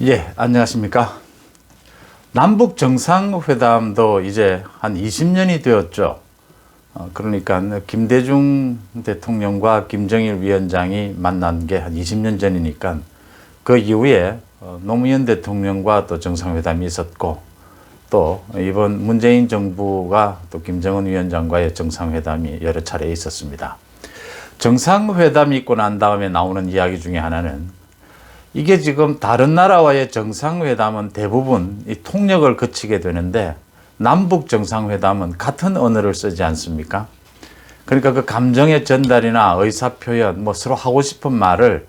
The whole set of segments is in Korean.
예, 안녕하십니까. 남북 정상회담도 이제 한 20년이 되었죠. 그러니까 김대중 대통령과 김정일 위원장이 만난 게 한 20년 전이니까 그 이후에 노무현 대통령과 또 정상회담이 있었고, 또 이번 문재인 정부가 또 김정은 위원장과의 정상회담이 여러 차례 있었습니다. 정상회담이 있고 난 다음에 나오는 이야기 중에 하나는, 이게 지금 다른 나라와의 정상회담은 대부분 이 통역을 거치게 되는데, 남북 정상회담은 같은 언어를 쓰지 않습니까? 그러니까 그 감정의 전달이나 의사표현, 서로 하고 싶은 말을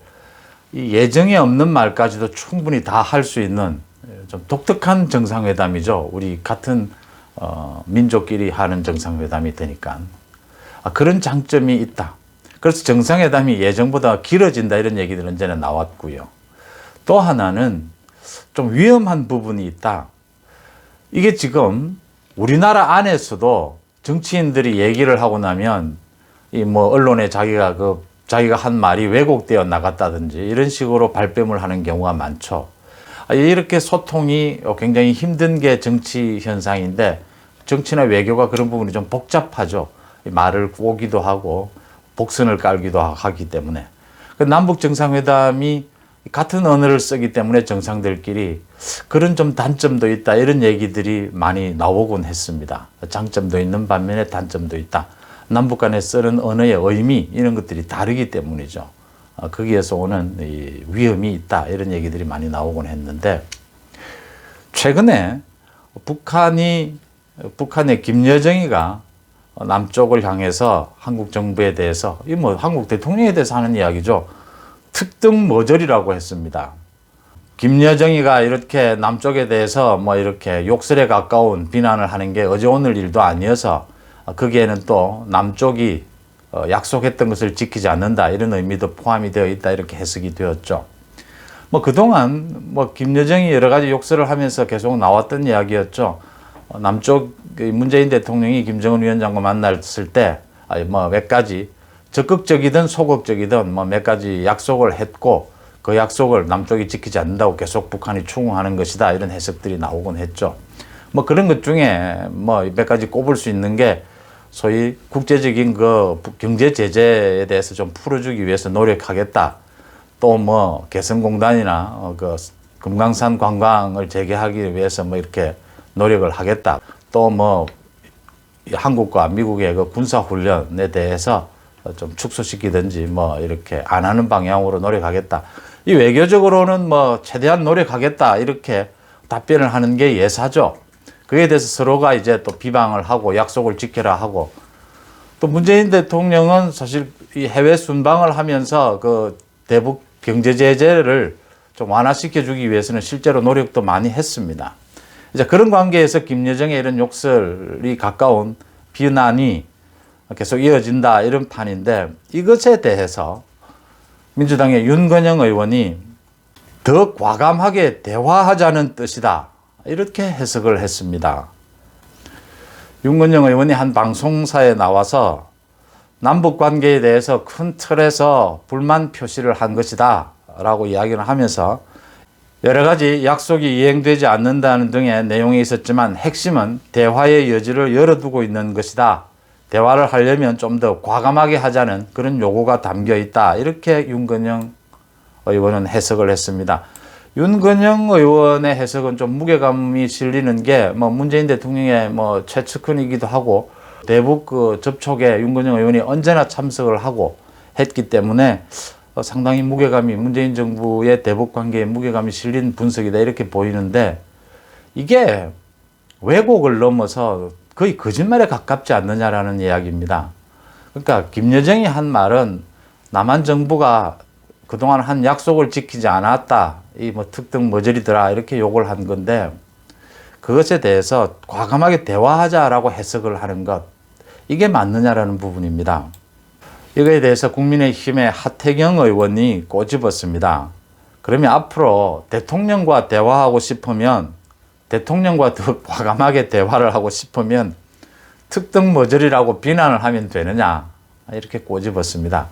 이 예정에 없는 말까지도 충분히 다 할 수 있는 좀 독특한 정상회담이죠. 우리 같은 민족끼리 하는 정상회담이 되니까. 그런 장점이 있다. 그래서 정상회담이 예정보다 길어진다, 이런 얘기들은 이제는 나왔고요. 또 하나는 좀 위험한 부분이 있다. 이게 지금 우리나라 안에서도 정치인들이 얘기를 하고 나면 언론에 자기가 한 말이 왜곡되어 나갔다든지 이런 식으로 발뺌을 하는 경우가 많죠. 이렇게 소통이 굉장히 힘든 게 정치 현상인데, 정치나 외교가 그런 부분이 좀 복잡하죠. 말을 꼬기도 하고 복선을 깔기도 하기 때문에. 남북 정상회담이 같은 언어를 쓰기 때문에 정상들끼리 그런 좀 단점도 있다, 이런 얘기들이 많이 나오곤 했습니다. 장점도 있는 반면에 단점도 있다. 남북 간에 쓰는 언어의 의미, 이런 것들이 다르기 때문이죠. 거기에서 오는 이 위험이 있다, 이런 얘기들이 많이 나오곤 했는데, 최근에 북한의 김여정이가 남쪽을 향해서 한국 정부에 대해서, 한국 대통령에 대해서 하는 이야기죠. 특등 모절이라고 했습니다. 김여정이가 이렇게 남쪽에 대해서 이렇게 욕설에 가까운 비난을 하는 게 어제 오늘 일도 아니어서, 거기에는 또 남쪽이 약속했던 것을 지키지 않는다, 이런 의미도 포함이 되어 있다, 이렇게 해석이 되었죠. 그동안 김여정이 여러 가지 욕설을 하면서 계속 나왔던 이야기였죠. 남쪽 문재인 대통령이 김정은 위원장과 만났을 때 몇 가지 적극적이든 소극적이든 몇 가지 약속을 했고, 그 약속을 남쪽이 지키지 않는다고 계속 북한이 추궁하는 것이다, 이런 해석들이 나오곤 했죠. 그런 것 중에 몇 가지 꼽을 수 있는 게, 소위 국제적인 그 경제 제재에 대해서 좀 풀어주기 위해서 노력하겠다. 또 개성공단이나 그 금강산 관광을 재개하기 위해서 이렇게 노력을 하겠다. 또 한국과 미국의 그 군사훈련에 대해서 좀 축소시키든지 이렇게 안 하는 방향으로 노력하겠다. 이 외교적으로는 최대한 노력하겠다, 이렇게 답변을 하는 게 예사죠. 그에 대해서 서로가 이제 또 비방을 하고 약속을 지켜라 하고, 또 문재인 대통령은 사실 이 해외 순방을 하면서 그 대북 경제 제재를 좀 완화시켜 주기 위해서는 실제로 노력도 많이 했습니다. 이제 그런 관계에서 김여정의 이런 욕설이 가까운 비난이 계속 이어진다, 이런 판인데, 이것에 대해서 민주당의 윤건영 의원이 더 과감하게 대화하자는 뜻이다, 이렇게 해석을 했습니다. 윤건영 의원이 한 방송사에 나와서 남북 관계에 대해서 큰 틀에서 불만 표시를 한 것이다 라고 이야기를 하면서, 여러 가지 약속이 이행되지 않는다는 등의 내용이 있었지만 핵심은 대화의 여지를 열어두고 있는 것이다. 대화를 하려면 좀 더 과감하게 하자는 그런 요구가 담겨 있다, 이렇게 윤건영 의원은 해석을 했습니다. 윤건영 의원의 해석은 좀 무게감이 실리는 게, 문재인 대통령의 최측근이기도 하고, 대북 그 접촉에 윤건영 의원이 언제나 참석을 하고 했기 때문에 상당히 문재인 정부의 대북 관계에 무게감이 실린 분석이다, 이렇게 보이는데, 이게 왜곡을 넘어서 거의 거짓말에 가깝지 않느냐라는 이야기입니다. 그러니까 김여정이 한 말은 남한 정부가 그동안 한 약속을 지키지 않았다, 특등 모절이더라, 이렇게 욕을 한 건데, 그것에 대해서 과감하게 대화하자라고 해석을 하는 것, 이게 맞느냐라는 부분입니다. 이거에 대해서 국민의힘의 하태경 의원이 꼬집었습니다. 그러면 앞으로 대통령과 대화하고 싶으면, 대통령과 더 과감하게 대화를 하고 싶으면 특등 모절이라고 비난을 하면 되느냐, 이렇게 꼬집었습니다.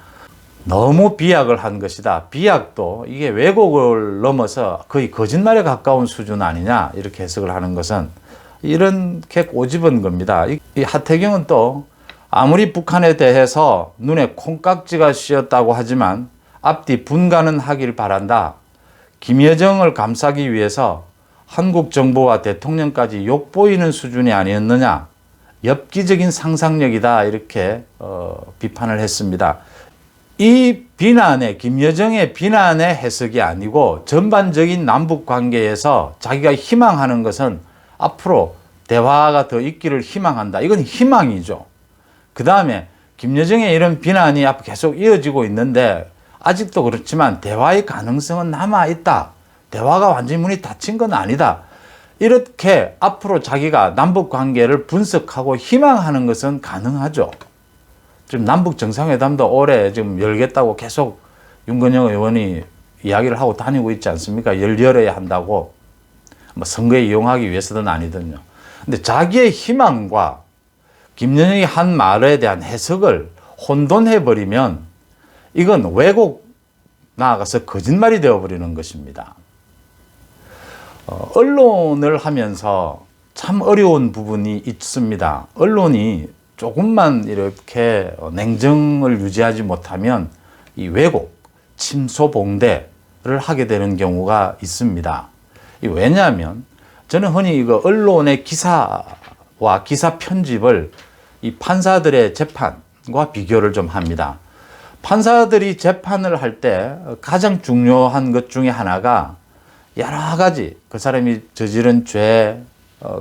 너무 비약을 한 것이다. 비약도 이게 왜곡을 넘어서 거의 거짓말에 가까운 수준 아니냐 이렇게 해석을 하는 것은 이렇게 꼬집은 겁니다. 이 하태경은 또 아무리 북한에 대해서 눈에 콩깍지가 씌었다고 하지만 앞뒤 분간은 하길 바란다. 김여정을 감싸기 위해서 한국 정부와 대통령까지 욕보이는 수준이 아니었느냐. 엽기적인 상상력이다 이렇게 비판을 했습니다. 이 비난의 김여정의 비난의 해석이 아니고 전반적인 남북 관계에서 자기가 희망하는 것은 앞으로 대화가 더 있기를 희망한다. 이건 희망이죠. 그 다음에 김여정의 이런 비난이 앞으로 계속 이어지고 있는데 아직도 그렇지만 대화의 가능성은 남아있다. 대화가 완전히 문이 닫힌 건 아니다. 이렇게 앞으로 자기가 남북 관계를 분석하고 희망하는 것은 가능하죠. 지금 남북 정상회담도 올해 지금 열겠다고 계속 윤건영 의원이 이야기를 하고 다니고 있지 않습니까? 열려야 한다고. 뭐 선거에 이용하기 위해서든 아니든요. 근데 자기의 희망과 김여정이 한 말에 대한 해석을 혼돈해버리면 이건 왜곡 나아가서 거짓말이 되어버리는 것입니다. 언론을 하면서 참 어려운 부분이 있습니다. 언론이 조금만 이렇게 냉정을 유지하지 못하면 이 왜곡, 침소봉대를 하게 되는 경우가 있습니다. 왜냐하면 저는 흔히 이거 언론의 기사와 기사 편집을 이 판사들의 재판과 비교를 좀 합니다. 판사들이 재판을 할 때 가장 중요한 것 중에 하나가 여러 가지 그 사람이 저지른 죄,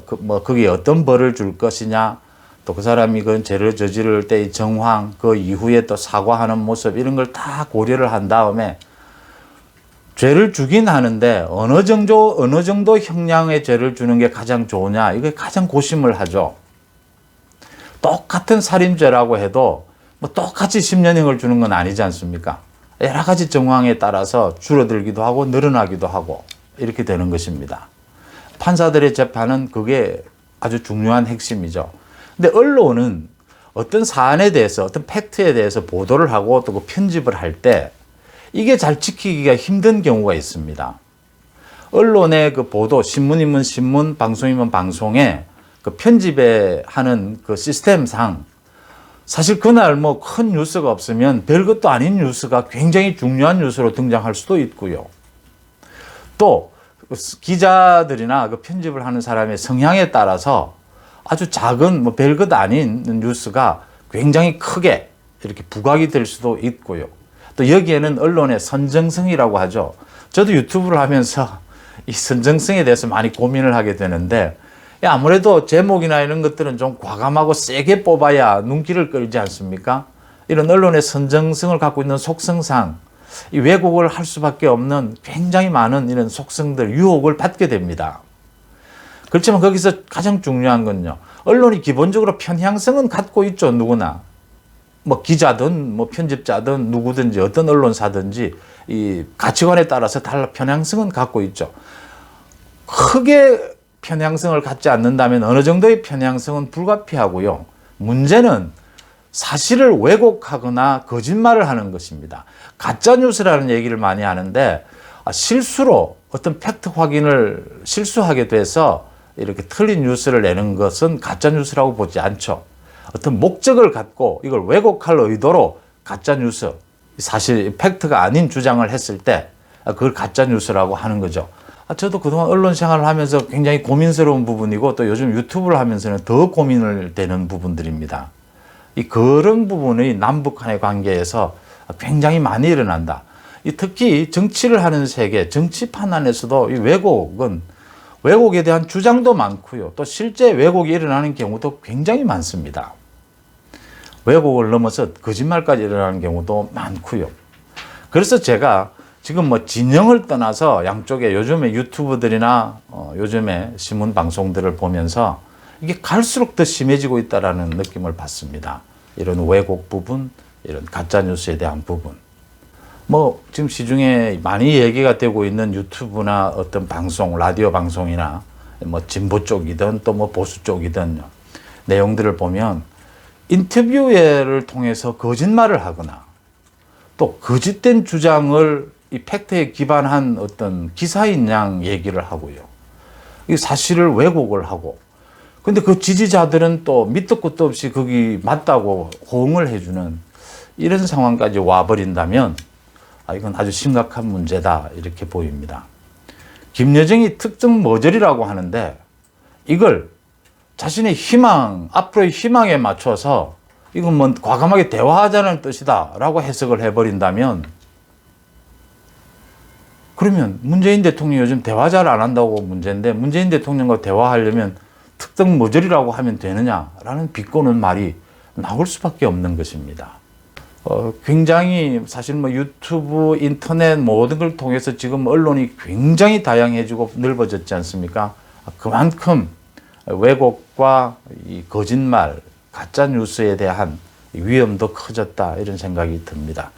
거기에 어떤 벌을 줄 것이냐, 또 그 사람이 그 죄를 저지를 때의 정황, 그 이후에 또 사과하는 모습 이런 걸 다 고려를 한 다음에 죄를 주긴 하는데 어느 정도 형량의 죄를 주는 게 가장 좋으냐, 이게 가장 고심을 하죠. 똑같은 살인죄라고 해도 뭐 똑같이 10년형을 주는 건 아니지 않습니까? 여러 가지 정황에 따라서 줄어들기도 하고 늘어나기도 하고 이렇게 되는 것입니다. 판사들의 재판은 그게 아주 중요한 핵심이죠. 근데 언론은 어떤 사안에 대해서, 어떤 팩트에 대해서 보도를 하고 또 그 편집을 할 때 이게 잘 지키기가 힘든 경우가 있습니다. 언론의 그 보도, 신문이면 신문, 방송이면 방송에 그 편집에 하는 그 시스템상 사실 그날 뭐 큰 뉴스가 없으면 별것도 아닌 뉴스가 굉장히 중요한 뉴스로 등장할 수도 있고요. 또 기자들이나 그 편집을 하는 사람의 성향에 따라서 아주 작은 뭐 별것 아닌 뉴스가 굉장히 크게 이렇게 부각이 될 수도 있고요. 또 여기에는 언론의 선정성이라고 하죠. 저도 유튜브를 하면서 이 선정성에 대해서 많이 고민을 하게 되는데 아무래도 제목이나 이런 것들은 좀 과감하고 세게 뽑아야 눈길을 끌지 않습니까? 이런 언론의 선정성을 갖고 있는 속성상 이 왜곡을 할 수밖에 없는 굉장히 많은 이런 속성들, 유혹을 받게 됩니다. 그렇지만 거기서 가장 중요한 건요. 언론이 기본적으로 편향성은 갖고 있죠, 누구나. 뭐 기자든 뭐 편집자든 누구든지 어떤 언론사든지 이 가치관에 따라서 달라 편향성은 갖고 있죠. 크게 편향성을 갖지 않는다면 어느 정도의 편향성은 불가피하고요. 문제는 사실을 왜곡하거나 거짓말을 하는 것입니다. 가짜뉴스라는 얘기를 많이 하는데 실수로 어떤 팩트 확인을 실수하게 돼서 이렇게 틀린 뉴스를 내는 것은 가짜뉴스라고 보지 않죠. 어떤 목적을 갖고 이걸 왜곡할 의도로 가짜뉴스, 사실 팩트가 아닌 주장을 했을 때 그걸 가짜뉴스라고 하는 거죠. 저도 그동안 언론 생활을 하면서 굉장히 고민스러운 부분이고 또 요즘 유튜브를 하면서는 더 고민을 되는 부분들입니다. 그런 부분이 남북 간의 관계에서 굉장히 많이 일어난다. 특히 정치를 하는 세계, 정치판 안에서도 이 왜곡에 대한 주장도 많고요. 또 실제 왜곡이 일어나는 경우도 굉장히 많습니다. 왜곡을 넘어서 거짓말까지 일어나는 경우도 많고요. 그래서 제가 지금 뭐 진영을 떠나서 양쪽에 요즘에 유튜브들이나 요즘에 신문 방송들을 보면서 이게 갈수록 더 심해지고 있다라는 느낌을 받습니다. 이런 왜곡 부분, 이런 가짜뉴스에 대한 부분. 뭐 지금 시중에 많이 얘기가 되고 있는 유튜브나 어떤 방송, 라디오 방송이나 뭐 진보 쪽이든 또 뭐 보수 쪽이든 내용들을 보면 인터뷰를 통해서 거짓말을 하거나 또 거짓된 주장을 이 팩트에 기반한 어떤 기사인 양 얘기를 하고요. 이 사실을 왜곡을 하고, 근데 그 지지자들은 또 밑도 끝도 없이 거기 맞다고 호응을 해주는 이런 상황까지 와버린다면 이건 아주 심각한 문제다 이렇게 보입니다. 김여정이 특정 머저리라고 하는데 이걸 자신의 희망, 앞으로의 희망에 맞춰서 이건 뭐 과감하게 대화하자는 뜻이다 라고 해석을 해버린다면, 그러면 문재인 대통령이 요즘 대화 잘 안 한다고 문제인데 문재인 대통령과 대화하려면 특정 머저리라고 하면 되느냐라는 비꼬는 말이 나올 수밖에 없는 것입니다. 굉장히 사실 뭐 유튜브, 인터넷 모든 걸 통해서 지금 언론이 굉장히 다양해지고 넓어졌지 않습니까? 그만큼 왜곡과 이 거짓말, 가짜 뉴스에 대한 위험도 커졌다 이런 생각이 듭니다.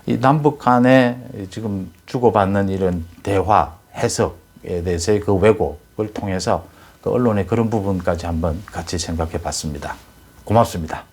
이 남북 간에 지금 주고받는 이런 대화, 해석에 대해서의 그 왜곡을 통해서 그 언론의 그런 부분까지 한번 같이 생각해 봤습니다. 고맙습니다.